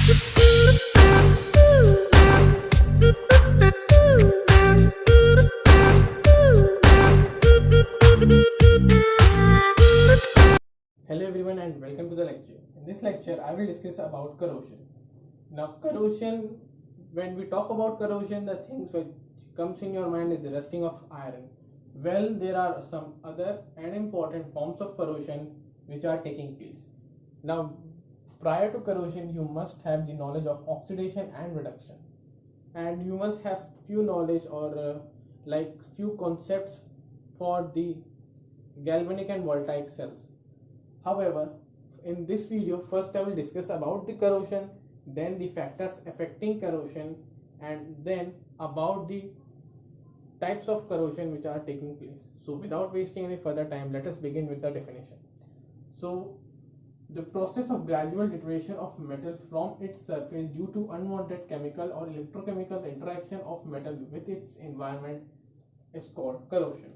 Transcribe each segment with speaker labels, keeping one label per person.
Speaker 1: Hello everyone and welcome to the lecture. In this lecture, I will discuss about corrosion. Now, corrosion, when we talk about corrosion, the things which comes in your mind is the rusting of iron. Well, there are some other and important forms of corrosion which are taking place. Now, prior to corrosion, you must have the knowledge of oxidation and reduction, and you must have few knowledge or few concepts for the galvanic and voltaic cells. However, in this video, first I will discuss about the corrosion, then the factors affecting corrosion, and then about the types of corrosion which are taking place. So without wasting any further time, let us begin with the definition. So the process of gradual deterioration of metal from its surface due to unwanted chemical or electrochemical interaction of metal with its environment is called corrosion.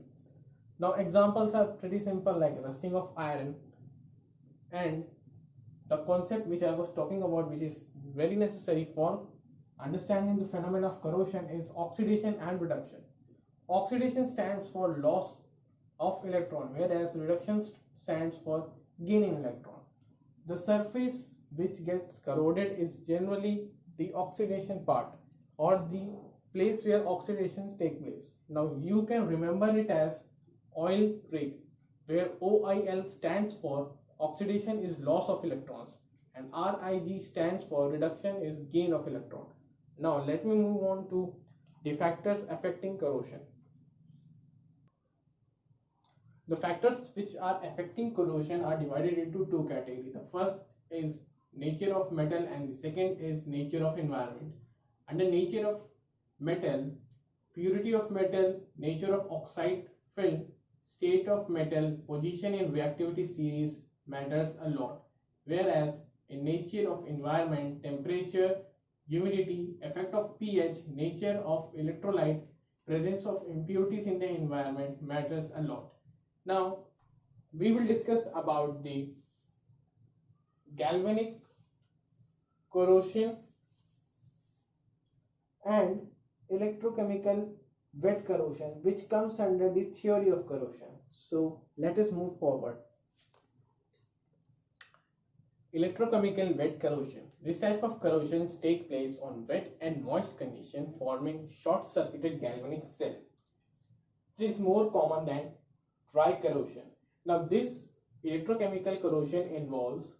Speaker 1: Now examples are pretty simple, like rusting of iron, and the concept which I was talking about, which is very necessary for understanding the phenomenon of corrosion, is oxidation and reduction. Oxidation stands for loss of electron, whereas reduction stands for gaining electron. The surface which gets corroded is generally the oxidation part, or the place where oxidations take place. Now you can remember it as oil rig, where OIL stands for oxidation is loss of electrons, and RIG stands for reduction is gain of electron. Now let me move on to the factors affecting corrosion. The factors which are affecting corrosion are divided into two categories. The first is nature of metal and the second is nature of environment. Under nature of metal, purity of metal, nature of oxide film, state of metal, position in reactivity series matters a lot, whereas in nature of environment, temperature, humidity, effect of pH, nature of electrolyte, presence of impurities in the environment matters a lot. Now we will discuss about the galvanic corrosion and electrochemical wet corrosion, which comes under the theory of corrosion. So let us move forward. Electrochemical wet corrosion. This type of corrosions take place on wet and moist condition, forming short-circuited galvanic cell. It is more common than dry corrosion. Now this electrochemical corrosion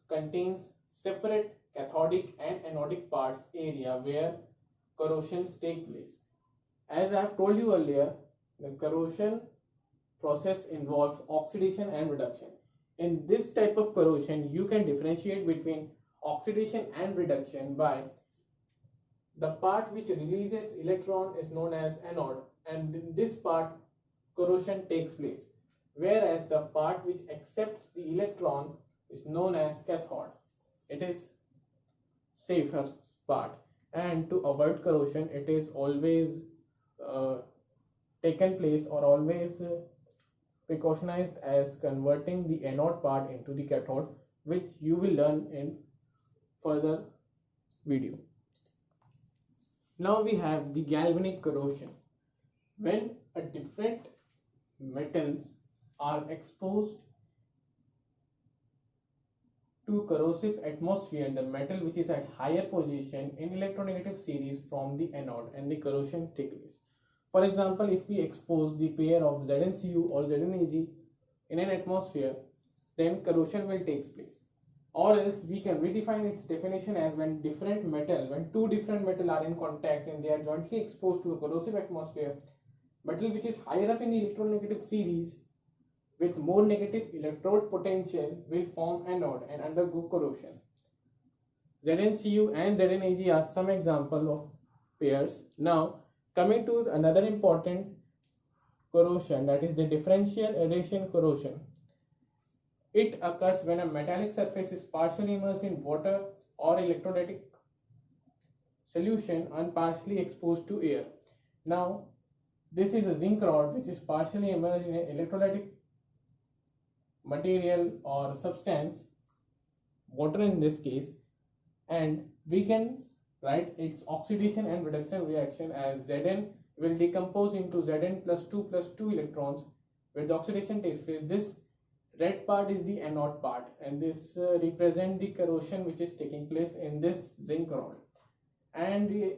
Speaker 1: contains separate cathodic and anodic parts area where corrosions take place. As I have told you earlier, the corrosion process involves oxidation and reduction. In this type of corrosion, you can differentiate between oxidation and reduction by the part which releases electron is known as anode, and in this part corrosion takes place, whereas the part which accepts the electron is known as cathode. It is safer part, and to avoid corrosion it is always taken place or always precautionized as converting the anode part into the cathode, which you will learn in further video. Now we have the galvanic corrosion. When a different metals are exposed to corrosive atmosphere, the metal which is at higher position in electronegative series from the anode, and the corrosion takes place. For example, if we expose the pair of ZnCu or ZnAg in an atmosphere, then corrosion will take place. Or else we can redefine its definition as when two different metal are in contact and they are jointly exposed to a corrosive atmosphere, metal which is higher up in the electronegative series with more negative electrode potential will form anode and undergo corrosion. ZnCu and ZnAg are some examples of pairs. Now coming to another important corrosion, that is the differential adhesion corrosion. It occurs when a metallic surface is partially immersed in water or electrolytic solution and partially exposed to air. Now this is a zinc rod which is partially immersed in an electrolytic material or substance, water in this case, and we can write its oxidation and reduction reaction as Zn will decompose into Zn plus 2 electrons where the oxidation takes place. This red part is the anode part, and this represent the corrosion which is taking place in this zinc rod. And the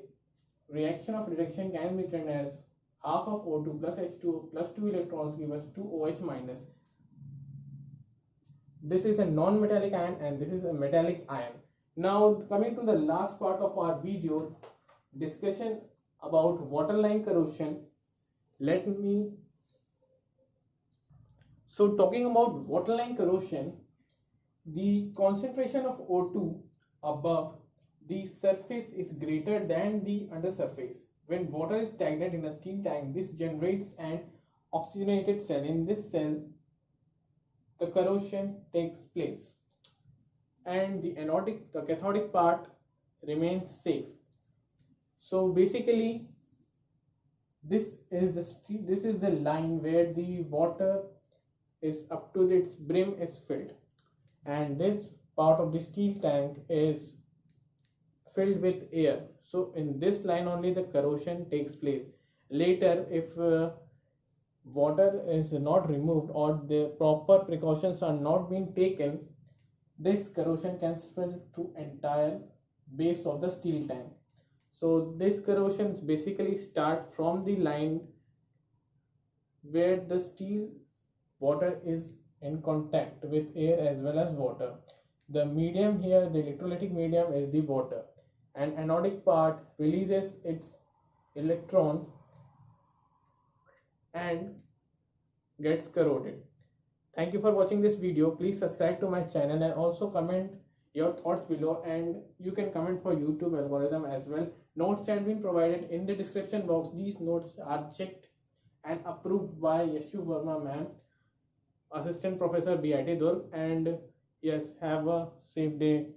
Speaker 1: reaction of reduction can be written as half of O2 plus H2O plus 2 electrons give us 2OH minus. This is a non-metallic ion and this is a metallic ion. Now coming to the last part of our video, discussion about waterline corrosion. So talking about waterline corrosion, the concentration of O2 above the surface is greater than the undersurface. When water is stagnant in a steel tank, this generates an oxygenated cell. In this cell, the corrosion takes place and the cathodic part remains safe. So basically, this is the line where the water is up to its brim is filled, and this part of the steel tank is filled with air. So in this line only the corrosion takes place. Later, if water is not removed or the proper precautions are not being taken, this corrosion can spread to entire base of the steel tank. So this corrosion basically start from the line where the steel water is in contact with air as well as water. The medium here, the electrolytic medium, is the water, and anodic part releases its electrons and gets corroded. Thank you for watching this video. Please subscribe to my channel and also comment your thoughts below, and you can comment for YouTube algorithm as well. Notes have been provided in the description box. These notes are checked and approved by Yashu Verma ma'am, Assistant Professor BIT Durg. And yes, have a safe day.